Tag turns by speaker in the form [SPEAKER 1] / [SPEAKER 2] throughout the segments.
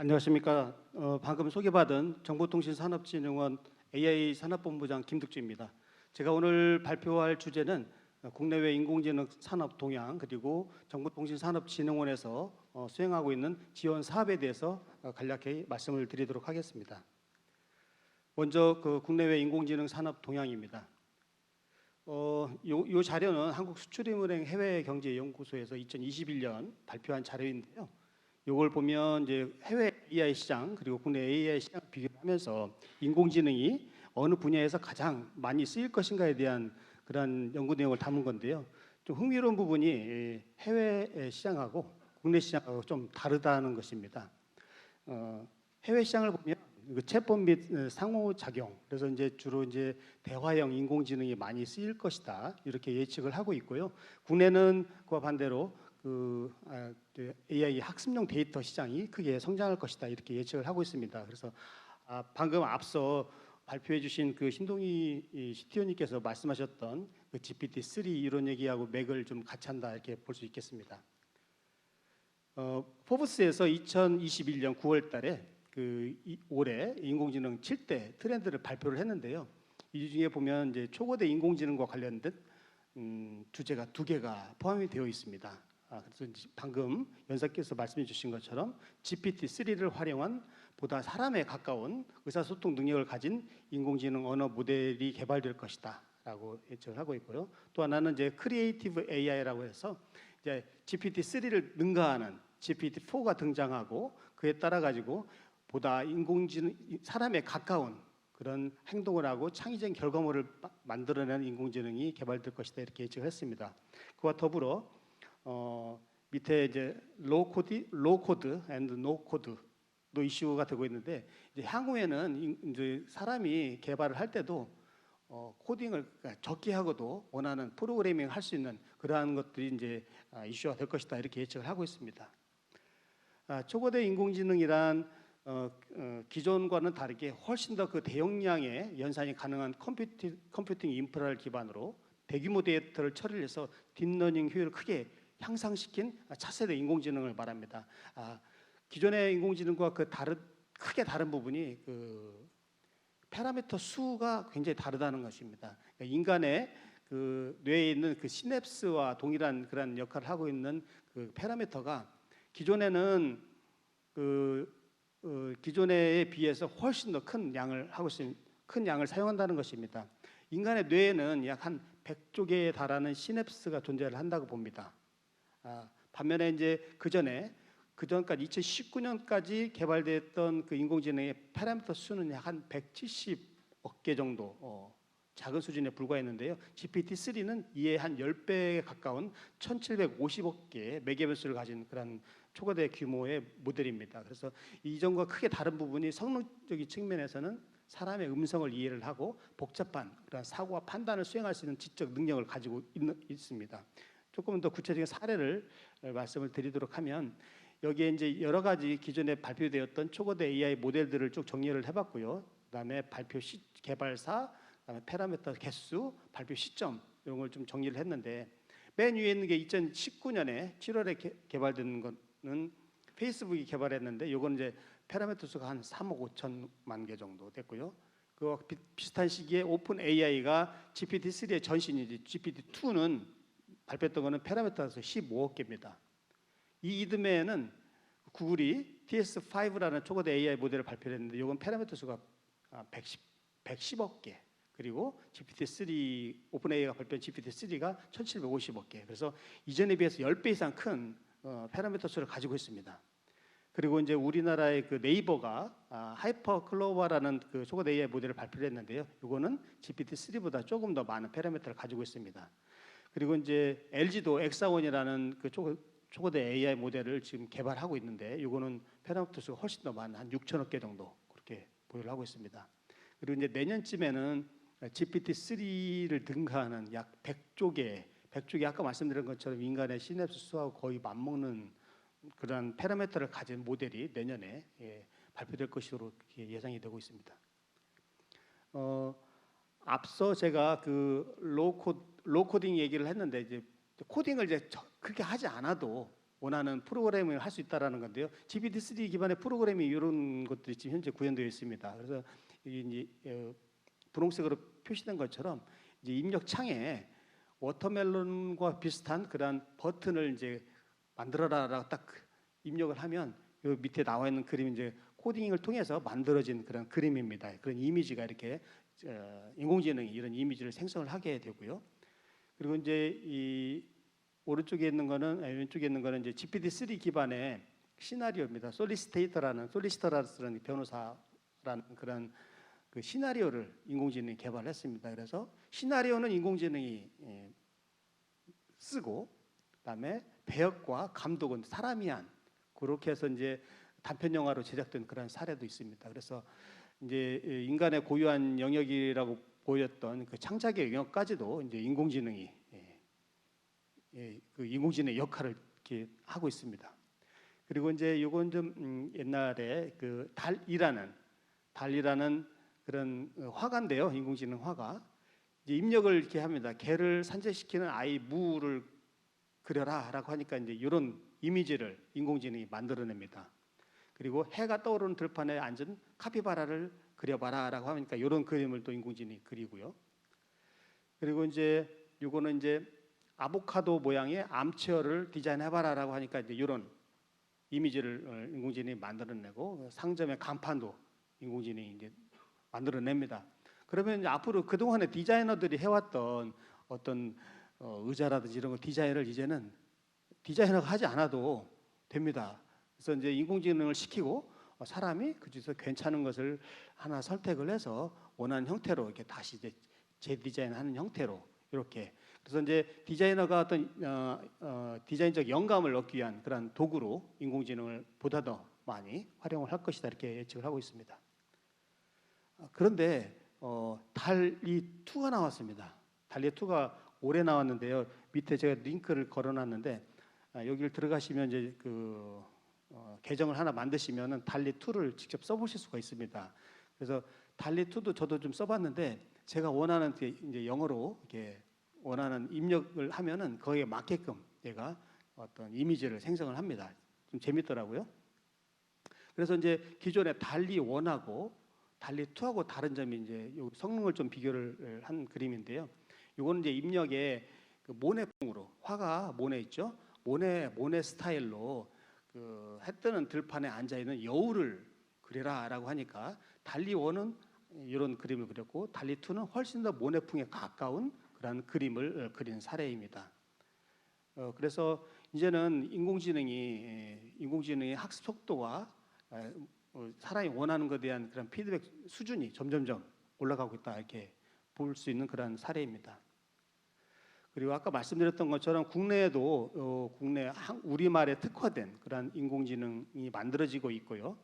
[SPEAKER 1] 안녕하십니까. 방금 소개받은 정보통신산업진흥원 AI 산업본부장 김득주입니다. 제가 오늘 발표할 주제는 국내외 인공지능 산업 동향 그리고 정보통신산업진흥원에서 수행하고 있는 지원 사업에 대해서 간략히 말씀을 드리도록 하겠습니다. 먼저 국내외 인공지능 산업 동향입니다. 요 자료는 한국수출인은행 해외경제연구소에서 2021년 발표한 자료인데요. 이걸 보면 이제 해외 AI 시장 그리고 국내 AI 시장 비교하면서 인공지능이 어느 분야에서 가장 많이 쓰일 것인가에 대한 그런 연구 내용을 담은 건데요. 좀 흥미로운 부분이 해외 시장하고 국내 시장하고 좀 다르다는 것입니다. 해외 시장을 보면 그 채법 및 상호작용, 그래서 이제 주로 이제 대화형 인공지능이 많이 쓰일 것이다 이렇게 예측을 하고 있고요. 국내는 그와 반대로 AI 학습용 데이터 시장이 크게 성장할 것이다 이렇게 예측을 하고 있습니다. 그래서 방금 앞서 발표해 주신 그 신동희 CTO님께서 말씀하셨던 그 GPT-3 이론 얘기하고 맥을 좀 같이 한다 이렇게 볼 수 있겠습니다. 포브스에서 2021년 9월 달에 올해 인공지능 7대 트렌드를 발표를 했는데요. 이 중에 보면 이제 초거대 인공지능과 관련된 주제가 2개가 포함이 되어 있습니다. 그래서 방금 연사께서 말씀해 주신 것처럼 GPT-3를 활용한 보다 사람에 가까운 의사소통 능력을 가진 인공지능 언어 모델이 개발될 것이다 라고 예측을 하고 있고요. 또 하나는 이제 크리에이티브 AI라고 해서 이제 GPT-3를 능가하는 GPT-4가 등장하고 그에 따라 가지고 보다 인공지능 사람에 가까운 그런 행동을 하고 창의적인 결과물을 만들어내는 인공지능이 개발될 것이다 이렇게 예측을 했습니다. 그와 더불어 밑에 이제 로우 코드 앤드 노 코드도 이슈가 되고 있는데 이제 향후에는 이제 사람이 개발을 할 때도 코딩을 적게 하고도 원하는 프로그래밍을 할 수 있는 그러한 것들이 이제 이슈가 될 것이다 이렇게 예측을 하고 있습니다. 초거대 인공지능이란 기존과는 다르게 훨씬 더 그 대용량의 연산이 가능한 컴퓨팅 인프라를 기반으로 대규모 데이터를 처리를 해서 딥러닝 효율을 크게 향상시킨 차세대 인공지능을 말합니다. 기존의 인공지능과 크게 다른 부분이 그 파라미터 수가 굉장히 다르다는 것입니다. 그러니까 인간의 그 뇌에 있는 그 시냅스와 동일한 그런 역할을 하고 있는 그 파라미터가 기존에는 기존에 비해서 훨씬 더 큰 양을 큰 양을 사용한다는 것입니다. 인간의 뇌에는 약 한 100조 개에 달하는 시냅스가 존재를 한다고 봅니다. 반면에 이제 그전까지 2019년까지 개발됐던 그 인공지능의 파라미터 수는 약 한 170억 개 정도 작은 수준에 불과했는데요. GPT-3는 이에 한 10배에 가까운 1750억 개의 메가베이스를 가진 그런 초거대 규모의 모델입니다. 그래서 이전과 크게 다른 부분이 성능적인 측면에서는 사람의 음성을 이해를 하고 복잡한 그런 사고와 판단을 수행할 수 있는 지적 능력을 가지고 있습니다. 조금 더 구체적인 사례를 말씀을 드리도록 하면 여기에 이제 여러 가지 기존에 발표되었던 초거대 AI 모델들을 쭉 정리를 해봤고요. 그다음에 발표 개발사, 그다음에 파라미터 개수, 발표 시점 이런 걸 좀 정리를 했는데 맨 위에 있는 게 2019년에 7월에 개발된 거는 페이스북이 개발했는데 이건 이제 파라미터 수가 한 3억 5천만 개 정도 됐고요. 그와 비슷한 시기에 오픈 AI가 GPT-3의 전신이지 GPT-2는 발표했던 거는 파라미터 수 15억 개입니다. 이 이듬해에는 구글이 TS5라는 초거대 AI 모델을 발표했는데 이건 파라미터 수가 110억 개. 그리고 GPT-3 오픈 AI가 발표한 GPT-3가 1750억 개. 그래서 이전에 비해서 10배 이상 큰 파라미터 수를 가지고 있습니다. 그리고 이제 우리나라의 그 네이버가 하이퍼 클로버라는 그 초거대 AI 모델을 발표를 했는데요. 이거는 GPT-3보다 조금 더 많은 파라미터를 가지고 있습니다. 그리고 이제 LG도 엑사원이라는 그 초거대 AI 모델을 지금 개발하고 있는데 이거는 파라미터 수가 훨씬 더 많은 한 6천억 개 정도 그렇게 보유를 하고 있습니다. 그리고 이제 내년쯤에는 GPT-3를 능가하는 약 100조 개 아까 말씀드린 것처럼 인간의 시냅스 수하고 거의 맞먹는 그런 파라미터를 가진 모델이 내년에 발표될 것으로 예상이 되고 있습니다. 앞서 제가 그 로코딩 얘기를 했는데 이제 코딩을 이제 그렇게 하지 않아도 원하는 프로그램을 할 수 있다라는 건데요. GPT-3 기반의 프로그램이 이런 것들이 지금 현재 구현되어 있습니다. 그래서 이게 이제 분홍색으로 표시된 것처럼 이제 입력 창에 워터멜론과 비슷한 그런 버튼을 이제 만들어라라고 딱 입력을 하면 요 밑에 나와 있는 그림이 이제 코딩을 통해서 만들어진 그런 그림입니다. 그런 이미지가 이렇게 인공지능이 이런 이미지를 생성을 하게 되고요. 그리고 이제 이 오른쪽에 있는 거는 왼쪽에 있는 거는 이제 GPT-3 기반의 시나리오입니다. 솔리시테이터라는 변호사라는 그런 그 시나리오를 인공지능이 개발했습니다. 그래서 시나리오는 인공지능이 쓰고 그다음에 배역과 감독은 사람이 한 그렇게 해서 이제 단편 영화로 제작된 그런 사례도 있습니다. 그래서 이제 인간의 고유한 영역이라고 보였던 그 창작의 영역까지도 이제 인공지능이 그 인공지능의 역할을 이렇게 하고 있습니다. 그리고 이제 이건 좀 옛날에 그 달이라는 그런 화가인데요. 인공지능 화가 이제 입력을 이렇게 합니다. 개를 산책시키는 아이 무를 그려라라고 하니까 이제 이런 이미지를 인공지능이 만들어냅니다. 그리고 해가 떠오르는 들판에 앉은 카피바라를 그려봐라라고 하니까 이런 그림을 또 인공지능이 그리고요. 그리고 이제 이거는 이제 아보카도 모양의 암체어를 디자인해봐라라고 하니까 이제 이런 이미지를 인공지능이 만들어내고 상점의 간판도 인공지능이 이제 만들어냅니다. 그러면 이제 앞으로 그동안에 디자이너들이 해왔던 어떤 의자라든지 이런 거 디자인을 이제는 디자이너가 하지 않아도 됩니다. 그래서 이제 인공지능을 시키고 사람이 그 중에서 괜찮은 것을 하나 선택을 해서 원하는 형태로 이렇게 다시 이제 재디자인하는 형태로 이렇게 그래서 이제 디자이너가 어떤 디자인적 영감을 얻기 위한 그런 도구로 인공지능을 보다 더 많이 활용을 할 것이다 이렇게 예측을 하고 있습니다. 그런데 달리 2가 나왔습니다. 달리 2가 올해 나왔는데요. 밑에 제가 링크를 걸어놨는데 여기를 들어가시면 이제 그 계정을 하나 만드시면은 달리 2를 직접 써보실 수가 있습니다. 그래서 달리 2도 저도 좀 써봤는데 제가 원하는 이제 영어로 이렇게 원하는 입력을 하면은 거기에 맞게끔 얘가 어떤 이미지를 생성을 합니다. 좀 재밌더라고요. 그래서 이제 기존의 달리 1하고 달리 2하고 다른 점이 이제 요 성능을 좀 비교를 한 그림인데요. 요거는 이제 입력에 그 모네풍으로 화가 모네 있죠. 모네 스타일로 그 해 뜨는 들판에 앉아 있는 여우를 그리라라고 하니까 달리 1은 이런 그림을 그렸고 달리 2는 훨씬 더 모네풍에 가까운 그런 그림을 그린 사례입니다. 그래서 이제는 인공지능의 학습 속도와 사람이 원하는 것에 대한 그런 피드백 수준이 점점점 올라가고 있다 이렇게 볼 수 있는 그런 사례입니다. 그리고 아까 말씀드렸던 것처럼 국내에도 우리말에 특화된 그런 인공지능이 만들어지고 있고요.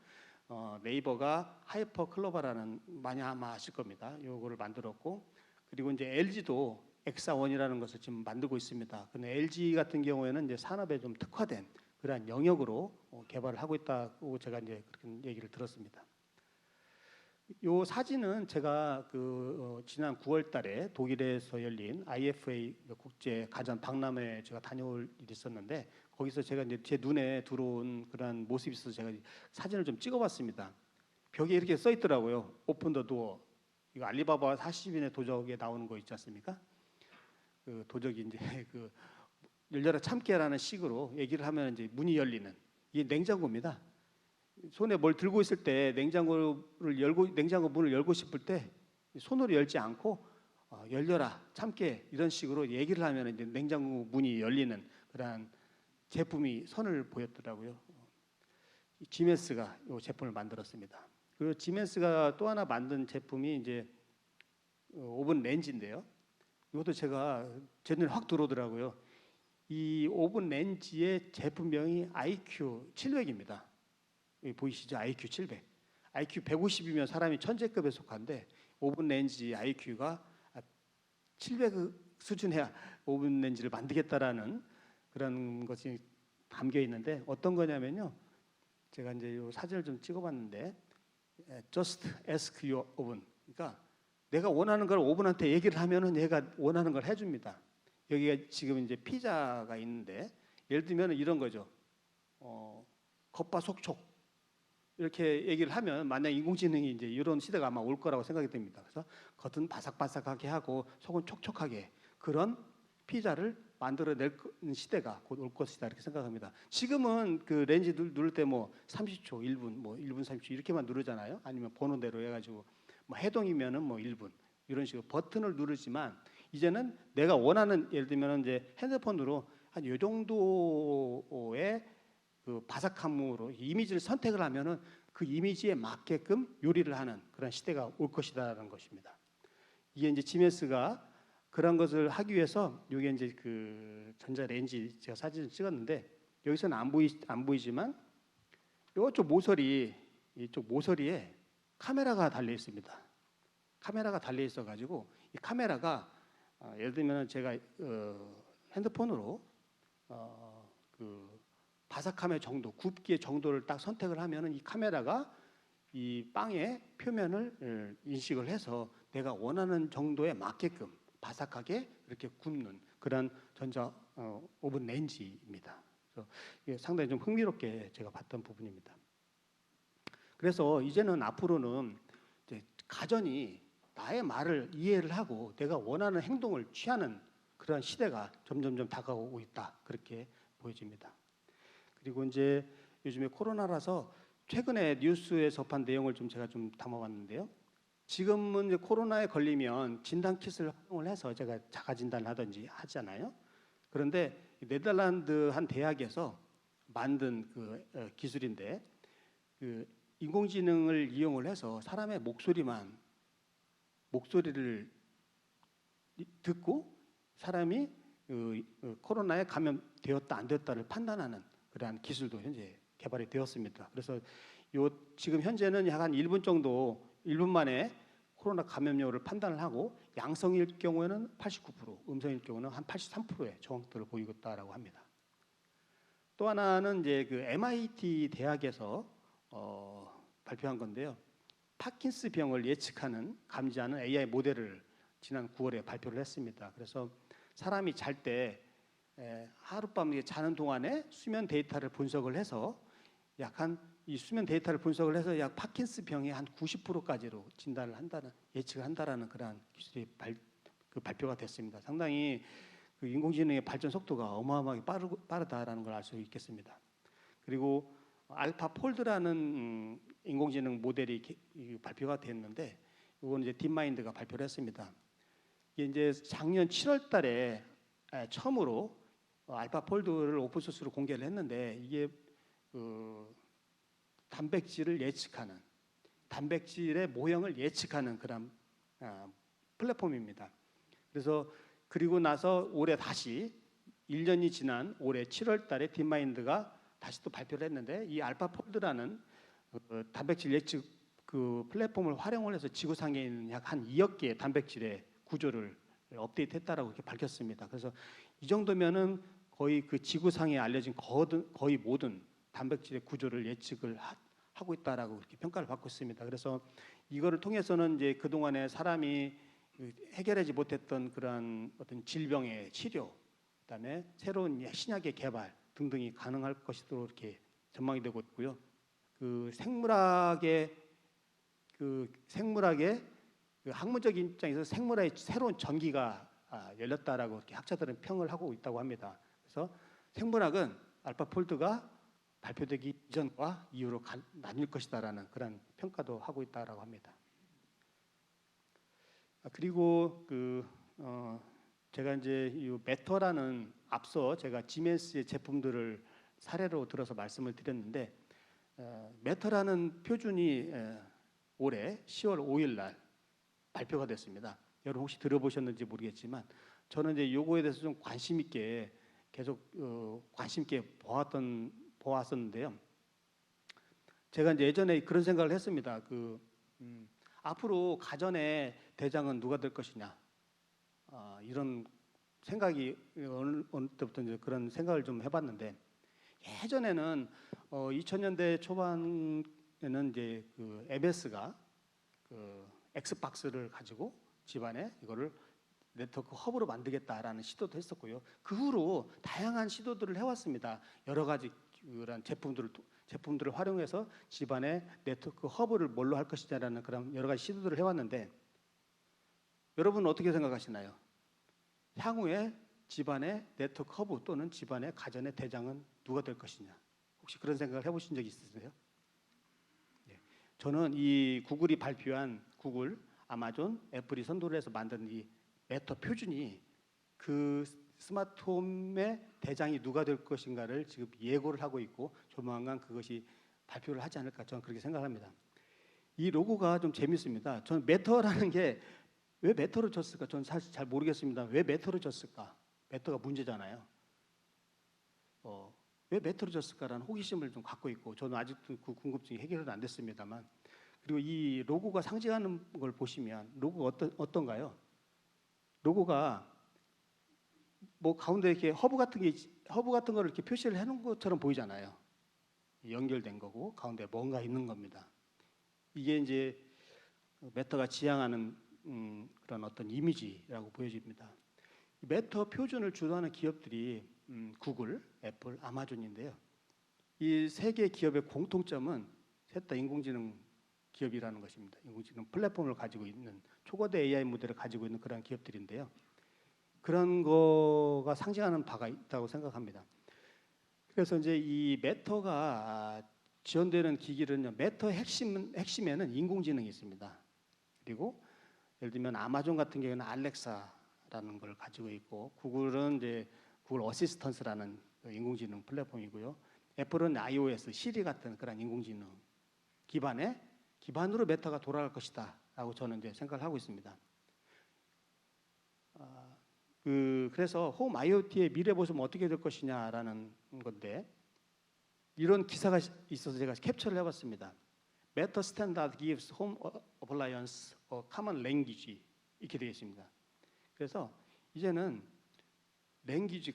[SPEAKER 1] 네이버가 하이퍼 클로바라는 많이 아마 아실 겁니다. 요거를 만들었고 그리고 이제 LG도 엑사원이라는 것을 지금 만들고 있습니다. 근데 LG 같은 경우에는 이제 산업에 좀 특화된 그러한 영역으로 개발을 하고 있다고 제가 이제 그렇게 얘기를 들었습니다. 요 사진은 제가 지난 9월달에 독일에서 열린 IFA 국제 가전 박람회에 제가 다녀올 일이 있었는데 거기서 제가 이제 제 눈에 들어온 그런 모습이 있어서 제가 사진을 좀 찍어봤습니다. 벽에 이렇게 써 있더라고요. 오픈 더 도어. 이거 알리바바 40인의 도적에 나오는 거 있지 않습니까? 그 도적이 이제 그 열려라 참깨라는 식으로 얘기를 하면 이제 문이 열리는 이게 냉장고입니다. 손에 뭘 들고 있을 때 냉장고 문을 열고 싶을 때 손으로 열지 않고 열려라 참깨 이런 식으로 얘기를 하면 이제 냉장고 문이 열리는 그러한 제품이 선을 보였더라고요. 지멘스가 이 제품을 만들었습니다. 그리고 지멘스가 또 하나 만든 제품이 이제 오븐 렌즈인데요. 이것도 제가 제 눈에 확 들어오더라고요. 이 오븐 렌즈의 제품명이 IQ700입니다. 여기 보이시죠? IQ700. IQ 150이면 사람이 천재급에 속한데 오븐 렌즈 IQ가 700 수준의 오븐 렌즈를 만들겠다라는 그런 것이 담겨 있는데 어떤 거냐면요. 제가 이제 이 사진을 좀 찍어봤는데 Just ask your oven. 그러니까 내가 원하는 걸 오븐한테 얘기를 하면은 얘가 원하는 걸 해줍니다. 여기가 지금 이제 피자가 있는데 예를 들면 이런 거죠. 겉바속촉 이렇게 얘기를 하면 만약 인공지능이 이제 이런 시대가 아마 올 거라고 생각이 됩니다. 그래서 겉은 바삭바삭하게 하고 속은 촉촉하게 그런 피자를 만들어낼 시대가 곧 올 것이다 이렇게 생각합니다. 지금은 그 렌즈 누를 때 뭐 30초, 1분, 뭐 1분 30초 이렇게만 누르잖아요. 아니면 번호대로 해가지고 뭐 해동이면은 뭐 1분 이런 식으로 버튼을 누르지만 이제는 내가 원하는 예를 들면 이제 핸드폰으로 한 이 정도의 그 바삭함으로 이미지를 선택을 하면은 그 이미지에 맞게끔 요리를 하는 그런 시대가 올 것이다라는 것입니다. 이게 이제 지메스가 그런 것을 하기 위해서 이게 이제 그 전자 렌즈 제가 사진을 찍었는데 여기서는 안 보이지만 이쪽 모서리에 카메라가 달려 있습니다. 카메라가 달려 있어 가지고 이 카메라가 예를 들면 제가 핸드폰으로 그 바삭함의 정도, 굽기의 정도를 딱 선택을 하면은 이 카메라가 이 빵의 표면을 인식을 해서 내가 원하는 정도에 맞게끔 바삭하게 이렇게 굽는 그런 전자 오븐 렌즈입니다. 그래서 이게 상당히 좀 흥미롭게 제가 봤던 부분입니다. 그래서 이제는 앞으로는 이제 가전이 나의 말을 이해를 하고 내가 원하는 행동을 취하는 그런 시대가 점점점 다가오고 있다 그렇게 보여집니다. 그리고 이제 요즘에 코로나라서 최근에 뉴스에 접한 내용을 좀 제가 좀 담아봤는데요. 지금은 이제 코로나에 걸리면 진단 킷을 활용을 해서 제가 자가 진단을 하든지 하잖아요. 그런데 네덜란드 한 대학에서 만든 그 기술인데 그 인공지능을 이용을 해서 사람의 목소리를 듣고 사람이 코로나에 감염되었다 안 되었다를 판단하는 그러한 기술도 현재 개발이 되었습니다. 그래서 지금 현재는 약 한 1분 정도 1분 만에 코로나 감염력을 판단을 하고 양성일 경우에는 89%, 음성일 경우는 한 83%의 정확도를 보이고 있다라고 합니다. 또 하나는 이제 그 MIT 대학에서 발표한 건데요. 파킨스 병을 예측하는 감지하는 AI 모델을 지난 9월에 발표를 했습니다. 그래서 사람이 잘 때 하룻밤 자는 동안에 수면 데이터를 분석을 해서 이 수면 데이터를 분석을 해서 약 파킨스 병의 한 90%까지로 진단을 한다는 예측을 한다라는 그러한 기술이 발표가 됐습니다. 상당히 그 인공지능의 발전 속도가 어마어마하게 빠르다라는 걸 알 수 있겠습니다. 그리고 알파 폴드라는 인공지능 모델이 발표가 됐는데 이건 이제 딥마인드가 발표를 했습니다. 이게 이제 작년 7월달에 처음으로 알파 폴드를 오픈 소스로 공개를 했는데 이게 단백질을 예측하는 단백질의 모형을 예측하는 그런 플랫폼입니다. 그래서 그리고 나서 올해 다시 1년이 지난 올해 7월달에 딥마인드가 다시 또 발표를 했는데 이 알파폴드라는 단백질 예측 그 플랫폼을 활용을 해서 지구상에 있는 약 한 2억 개의 단백질의 구조를 업데이트했다라고 이렇게 밝혔습니다. 그래서 이 정도면은 거의 그 지구상에 알려진 거의 모든 단백질의 구조를 예측을 하고 있다라고 이렇게 평가를 받고 있습니다. 그래서 이거를 통해서는 이제 그 동안에 사람이 해결하지 못했던 그런 어떤 질병의 치료, 그다음에 새로운 신약의 개발 등등이 가능할 것으로 이렇게 전망이 되고 있고요. 그 생물학의 그 학문적인 입장에서 생물학의 새로운 전기가 열렸다라고 이렇게 학자들은 평을 하고 있다고 합니다. 그래서 생물학은 알파폴드가 발표되기 이전과 이후로 나뉠 것이다라는 그런 평가도 하고 있다라고 합니다. 그리고 제가 이제 이 메터라는 앞서 제가 지멘스의 제품들을 사례로 들어서 말씀을 드렸는데 메터라는 표준이 올해 10월 5일 날 발표가 됐습니다. 여러분 혹시 들어보셨는지 모르겠지만 저는 이제 요거에 대해서 좀 관심 있게 계속 관심 있게 보았었는데요. 제가 이제 예전에 그런 생각을 했습니다. 앞으로 가전의 대장은 누가 될 것이냐 이런 생각이 어느 때부터 이제 그런 생각을 좀 해봤는데 예전에는 2000년대 초반에는 이제 그 MS가 그 엑스박스를 가지고 집안에 이거를 네트워크 허브로 만들겠다라는 시도도 했었고요. 그 후로 다양한 시도들을 해왔습니다. 여러 가지 그런 제품들을 활용해서 집안의 네트워크 허브를 뭘로 할 것이냐라는 그런 여러 가지 시도들을 해왔는데 여러분은 어떻게 생각하시나요? 향후에 집안의 네트워크 허브 또는 집안의 가전의 대장은 누가 될 것이냐? 혹시 그런 생각을 해보신 적 있으세요? 네. 저는 이 구글이 발표한 구글, 아마존, 애플이 선도를 해서 만든 이 메터 표준이 그 스마트홈의 대장이 누가 될 것인가를 지금 예고를 하고 있고 조만간 그것이 발표를 하지 않을까 저는 그렇게 생각합니다. 이 로고가 좀 재밌습니다. 저는 메터라는 게 왜 메터로 줬을까? 저는 사실 잘 모르겠습니다. 왜 메터로 줬을까? 메터가 문제잖아요. 왜 메터로 줬을까라는 호기심을 좀 갖고 있고 저는 아직도 그 궁금증이 해결은 안 됐습니다만 그리고 이 로고가 상징하는 걸 보시면 로고가 어떤가요? 로고가 뭐 가운데 이렇게 허브 같은 거를 이렇게 표시를 해놓은 것처럼 보이잖아요. 연결된 거고 가운데 뭔가 있는 겁니다. 이게 이제 메타가 지향하는 그런 어떤 이미지라고 보여집니다. 메타 표준을 주도하는 기업들이 구글, 애플, 아마존인데요. 이 세 개 기업의 공통점은 셋 다 인공지능 기업이라는 것입니다. 인공지능 플랫폼을 가지고 있는 초거대 AI 모델을 가지고 있는 그런 기업들인데요. 그런 거가 상징하는 바가 있다고 생각합니다. 그래서 이제 이 메터가 지원되는 기기는요. 메터의 핵심에는 인공지능이 있습니다. 그리고 예를 들면 아마존 같은 경우는 알렉사라는 걸 가지고 있고 구글은 이제 구글 어시스턴스라는 인공지능 플랫폼이고요. 애플은 iOS, 시리 같은 그런 인공지능 기반으로 메타가 돌아갈 것이다라고 저는 이제 생각을 하고 있습니다. 그래서 홈 IoT의 미래 모습은 어떻게 될 것이냐라는 건데 이런 기사가 있어서 제가 캡처를 해봤습니다. Meta Standard gives home appliance a common language 이렇게 되어 있습니다. 그래서 이제는 랭귀지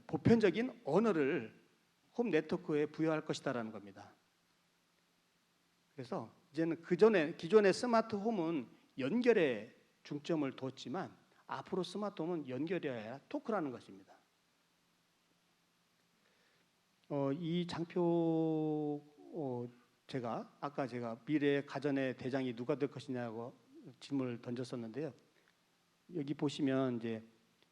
[SPEAKER 1] 보편적인 언어를 홈 네트워크에 부여할 것이다라는 겁니다. 그래서 이제는 기존의 스마트 홈은 연결에 중점을 뒀지만 앞으로 스마트홈은 연결이 아니라 토크라는 것입니다. 이 장표 아까 제가 미래의 가전의 대장이 누가 될 것이냐고 질문을 던졌었는데요. 여기 보시면 이제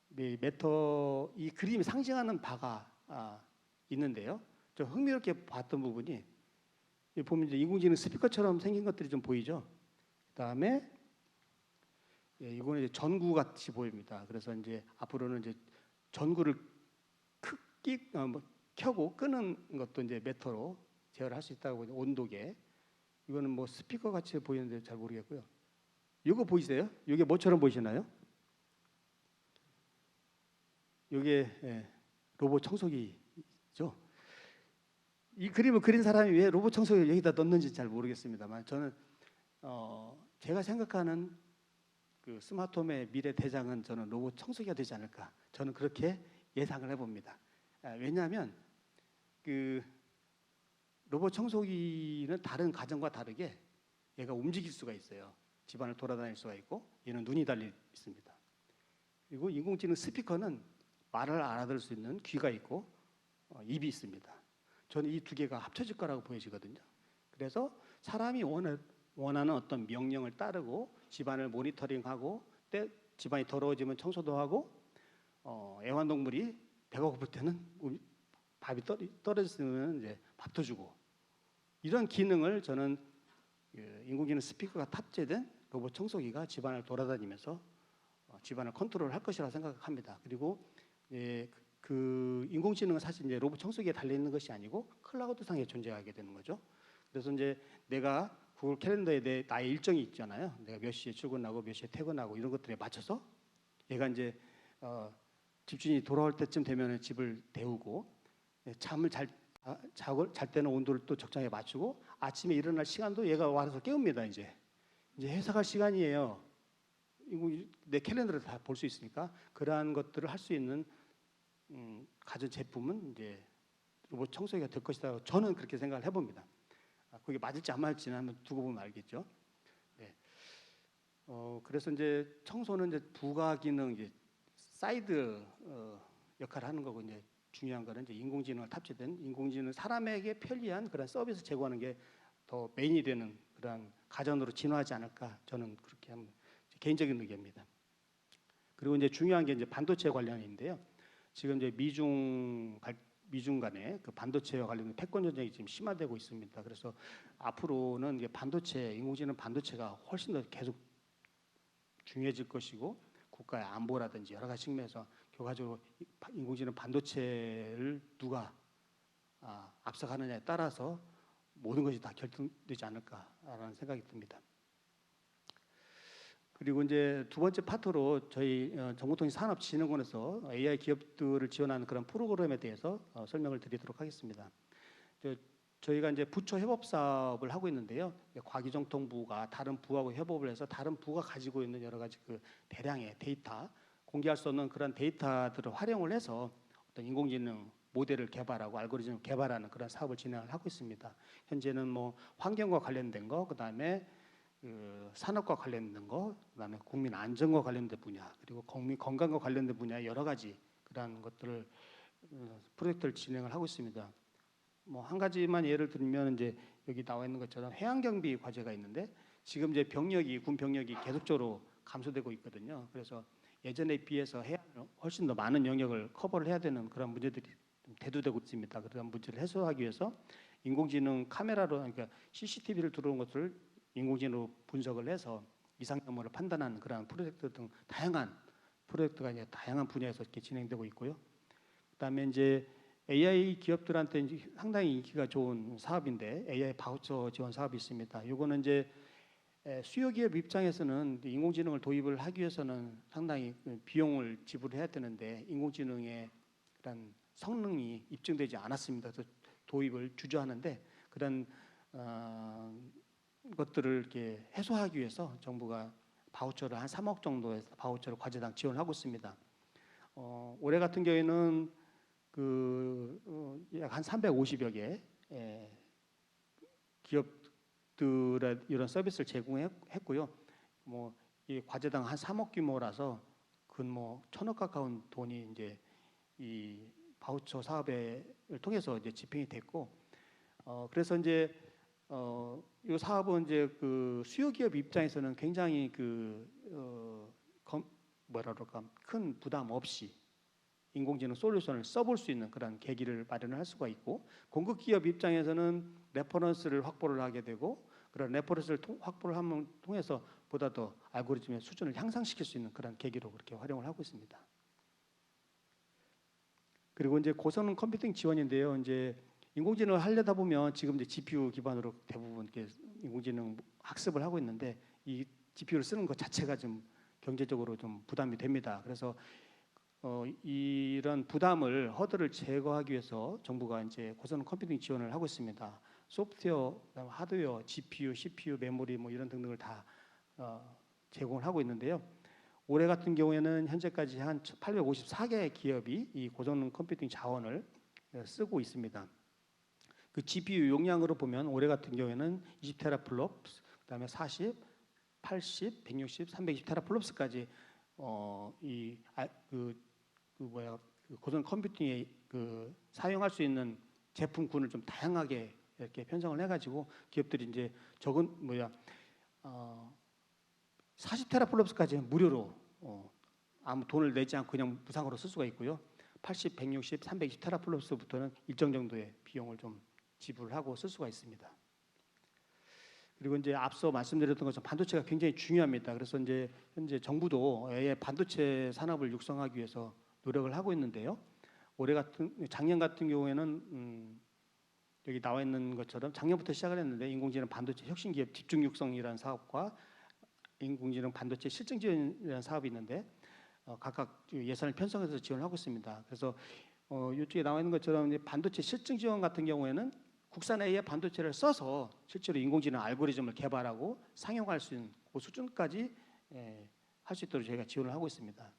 [SPEAKER 1] 메터 이 그림이 상징하는 바가 있는데요. 좀 흥미롭게 봤던 부분이 보면 이제 인공지능 스피커처럼 생긴 것들이 좀 보이죠. 그다음에 이거는 이제 전구 같이 보입니다. 그래서 이제 앞으로는 이제 전구를 켜고 끄는 것도 이제 메터로 제어를 할 수 있다고 온도계. 이거는 뭐 스피커 같이 보이는데 잘 모르겠고요. 이거 보이세요? 이게 뭐처럼 보이시나요? 이게 로봇 청소기죠. 이 그림을 그린 사람이 왜 로봇 청소기를 여기다 넣는지 잘 모르겠습니다만 저는 제가 생각하는 그 스마트홈의 미래 대장은 저는 로봇 청소기가 되지 않을까. 저는 그렇게 예상을 해봅니다. 왜냐하면 그 로봇 청소기는 다른 가전과 다르게 얘가 움직일 수가 있어요. 집안을 돌아다닐 수가 있고 얘는 눈이 달려 있습니다. 그리고 인공지능 스피커는 말을 알아들을 수 있는 귀가 있고 입이 있습니다. 저는 이 두 개가 합쳐질 거라고 보여지거든요. 그래서 사람이 원하는 어떤 명령을 따르고 집안을 모니터링하고 집안이 더러워지면 청소도 하고 애완동물이 배가 고플 때는 밥이 떨어졌으면 이제 밥도 주고 이런 기능을 저는 인공지능 스피커가 탑재된 로봇 청소기가 집안을 돌아다니면서 집안을 컨트롤할 것이라고 생각합니다. 그리고 그 인공지능은 사실 이제 로봇 청소기에 달려 있는 것이 아니고 클라우드 상에 존재하게 되는 거죠. 그래서 이제 내가 구글 캘린더에 나의 일정이 있잖아요. 내가 몇 시에 출근하고 몇 시에 퇴근하고 이런 것들에 맞춰서 얘가 이제 집주인이 돌아올 때쯤 되면 집을 데우고 잠을 잘 때는 온도를 또 적정하게 맞추고 아침에 일어날 시간도 얘가 와서 깨웁니다. 이제 회사 갈 시간이에요. 내 캘린더를 다 볼 수 있으니까 그러한 것들을 할 수 있는 가전 제품은 이제 로봇 청소기가 될 것이다. 저는 그렇게 생각을 해봅니다. 그게 맞을지 안 맞을지는 한번 두고 보면 알겠죠. 네. 그래서 이제 청소는 이제 부가 기능 이제 사이드 역할을 하는 거고 이제 중요한 거는 이제 인공지능을 탑재된 인공지능 사람에게 편리한 그런 서비스 제공하는 게 더 메인이 되는 그런 가전으로 진화하지 않을까 저는 그렇게 하는 개인적인 의견입니다. 그리고 이제 중요한 게 이제 반도체 관련인데요. 지금 이제 미중 간의 그 반도체와 관련된 패권 전쟁이 지금 심화되고 있습니다. 그래서 앞으로는 이게 반도체, 인공지능 반도체가 훨씬 더 계속 중요해질 것이고 국가의 안보라든지 여러 가지 측면에서 결과적으로 인공지능 반도체를 누가 앞서가느냐에 따라서 모든 것이 다 결정되지 않을까라는 생각이 듭니다. 그리고 이제 두 번째 파트로 저희 정보통신산업진흥원에서 AI 기업들을 지원하는 그런 프로그램에 대해서 설명을 드리도록 하겠습니다. 저희가 이제 부처 협업 사업을 하고 있는데요. 과기정통부가 다른 부하고 협업을 해서 다른 부가 가지고 있는 여러 가지 그 대량의 데이터, 공개할 수 없는 그런 데이터들을 활용을 해서 어떤 인공지능 모델을 개발하고 알고리즘을 개발하는 그런 사업을 진행을 하고 있습니다. 현재는 뭐 환경과 관련된 거, 그다음에 그 산업과 관련된 거, 그다음에 국민 안전과 관련된 분야, 그리고 국민 건강과 관련된 분야 여러 가지 그런 것들을 프로젝트를 진행을 하고 있습니다. 뭐 한 가지만 예를 들면 이제 여기 나와 있는 것처럼 해양경비 과제가 있는데 지금 이제 군 병력이 계속적으로 감소되고 있거든요. 그래서 예전에 비해서 해양을 훨씬 더 많은 영역을 커버를 해야 되는 그런 문제들이 대두되고 있습니다. 그런 문제를 해소하기 위해서 인공지능 카메라로 그러니까 CCTV를 들어온 것을 인공지능으로 분석을 해서 이상 여부를 판단하는 그런 프로젝트 등 다양한 프로젝트가 이제 다양한 분야에서 이렇게 진행되고 있고요. 그다음에 이제 AI 기업들한테 상당히 인기가 좋은 사업인데 AI 바우처 지원 사업이 있습니다. 이거는 이제 수요 기업 입장에서는 인공지능을 도입을 하기 위해서는 상당히 비용을 지불해야 되는데 인공지능의 그런 성능이 입증되지 않았습니다. 그래서 도입을 주저하는데 그런 것들을 이렇게 해소하기 위해서 정부가 바우처를 한 3억 정도의 바우처를 과제당 지원하고 있습니다. 올해 같은 경우에는 약 한 350여 개 기업들의 이런 서비스를 제공했고요. 뭐 이 과제당 한 3억 규모라서 근 1,000억 가까운 돈이 이제 이 바우처 사업을 통해서 이제 집행이 됐고, 그래서 이제 이 사업은 이제 그 수요 기업 입장에서는 굉장히 뭐라 그럴까 큰 부담 없이 인공지능 솔루션을 써볼 수 있는 그런 계기를 마련할 수가 있고, 공급 기업 입장에서는 레퍼런스를 확보를 하게 되고 그런 레퍼런스를 확보를 함을 통해서 보다 더 알고리즘의 수준을 향상시킬 수 있는 그런 계기로 그렇게 활용을 하고 있습니다. 그리고 이제 고성능 컴퓨팅 지원인데요. 이제 인공지능을 하려다 보면 지금 이제 GPU 기반으로 대부분 이렇게 인공지능 학습을 하고 있는데 이 GPU를 쓰는 것 자체가 좀 경제적으로 좀 부담이 됩니다. 그래서 이런 허들을 제거하기 위해서 정부가 이제 고성능 컴퓨팅 지원을 하고 있습니다. 소프트웨어, 하드웨어, GPU, CPU, 메모리 뭐 이런 등등을 다 제공을 하고 있는데요. 올해 같은 경우에는 현재까지 한 854개 기업이 이 고성능 컴퓨팅 자원을 쓰고 있습니다. 그 GPU 용량으로 보면 올해 같은 경우에는 20테라플롭스, 그다음에 40, 80, 160, 320 테라플롭스까지 고성능 컴퓨팅에 사용할 수 있는 제품군을 좀 다양하게 이렇게 편성을 해가지고 기업들이 이제 40테라플롭스까지는 무료로 아무 돈을 내지 않고 그냥 무상으로 쓸 수가 있고요. 80, 160, 320 테라플롭스부터는 일정 정도의 비용을 좀 지불하고 쓸 수가 있습니다. 그리고 이제 앞서 말씀드렸던 것처럼 반도체가 굉장히 중요합니다. 그래서 이제 현재 정부도 반도체 산업을 육성하기 위해서 노력을 하고 있는데요. 작년 같은 경우에는 여기 나와 있는 것처럼 작년부터 시작을 했는데 인공지능 반도체 혁신 기업 집중 육성이라는 사업과 인공지능 반도체 실증 지원이라는 사업이 있는데 각각 예산을 편성해서 지원을 하고 있습니다. 그래서 이쪽에 나와 있는 것처럼 반도체 실증 지원 같은 경우에는 국산 AI 반도체를 써서 실제로 인공지능 알고리즘을 개발하고 상용할 수 있는 그 수준까지 할 수 있도록 저희가 지원을 하고 있습니다.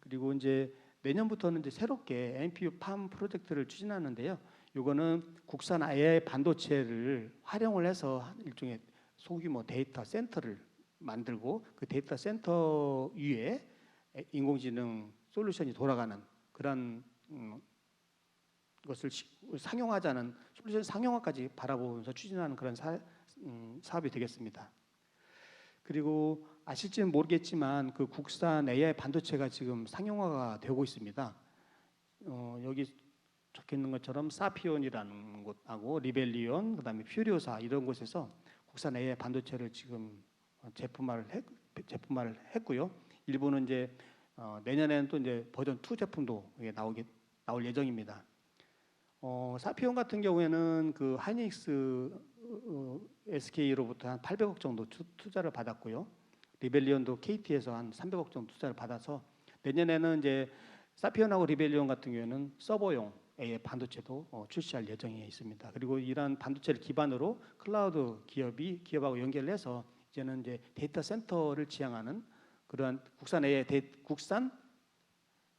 [SPEAKER 1] 그리고 이제 내년부터는 이제 새롭게 NPU 팜 프로젝트를 추진하는데요. 이거는 국산 AI 반도체를 활용을 해서 일종의 소규모 데이터 센터를 만들고 그 데이터 센터 위에 인공지능 솔루션이 돌아가는 그런 것을 상용화하자는 솔루션 상용화까지 바라보면서 추진하는 그런 사업이 되겠습니다. 그리고 아실지는 모르겠지만 그 국산 AI 반도체가 지금 상용화가 되고 있습니다. 여기 적혀 있는 것처럼 사피온이라는 곳하고 리벨리온, 그다음에 퓨리오사 이런 곳에서 국산 AI 반도체를 지금 제품화를 했고요. 일부는 이제 내년에는 또 이제 버전 2 제품도 나올 예정입니다. 사피온 같은 경우에는 그 하이닉스 SK로부터 한 800억 정도 투자를 받았고요. 리벨리온도 KT에서 한 300억 정도 투자를 받아서 내년에는 이제 사피온하고 리벨리온 같은 경우에는 서버용 AI 반도체도 출시할 예정에 있습니다. 그리고 이러한 반도체를 기반으로 클라우드 기업하고 연결해서 이제는 이제 데이터 센터를 지향하는 그러한 국산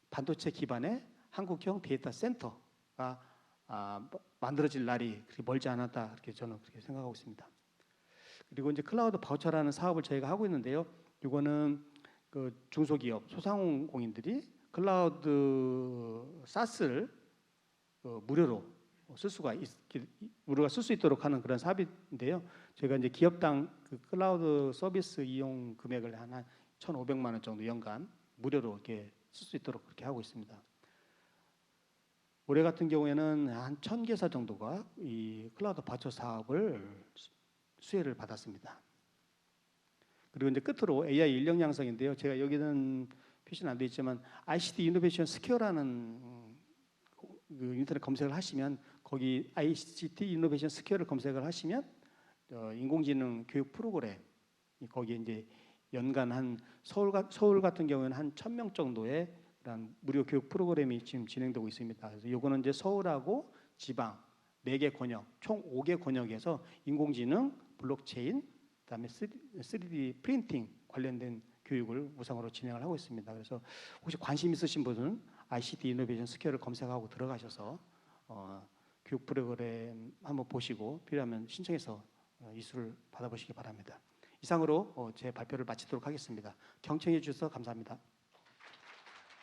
[SPEAKER 1] 반도체 기반의 한국형 데이터 센터가 만들어질 날이 그렇게 멀지 않았다, 그렇게 저는 그렇게 생각하고 있습니다. 그리고 이제 클라우드 바우처라는 사업을 저희가 하고 있는데요. 이거는 그 중소기업, 소상공인들이 클라우드 사스를 무료로 쓸 수 있도록 하는 그런 사업인데요. 저희가 이제 기업당 그 클라우드 서비스 이용 금액을 한 1,500만 원 정도 연간 무료로 이렇게 쓸 수 있도록 그렇게 하고 있습니다. 올해 같은 경우에는 한 1,000개사 정도가 이 클라우드 바처 사업을 수혜를 받았습니다. 그리고 이제 끝으로 AI 인력 양성인데요. 제가 여기는 표시는 안 돼 있지만 ICT 이노베이션 스퀘어라는 그 인터넷 검색을 하시면 거기 ICT 이노베이션 스퀘어를 검색을 하시면 인공지능 교육 프로그램 거기에 이제 연간 한 서울 같은 경우에는 한 1,000명 정도의 그런 무료 교육 프로그램이 지금 진행되고 있습니다. 그래서 요거는 이제 서울하고 지방 4개 권역, 총 5개 권역에서 인공지능, 블록체인, 그다음에 3D 프린팅 관련된 교육을 우상으로 진행을 하고 있습니다. 그래서 혹시 관심 있으신 분은 ICT 이노베이션 스퀘어를 검색하고 들어가셔서 교육 프로그램 한번 보시고 필요하면 신청해서 이수를 받아보시기 바랍니다. 이상으로 제 발표를 마치도록 하겠습니다. 경청해 주셔서 감사합니다.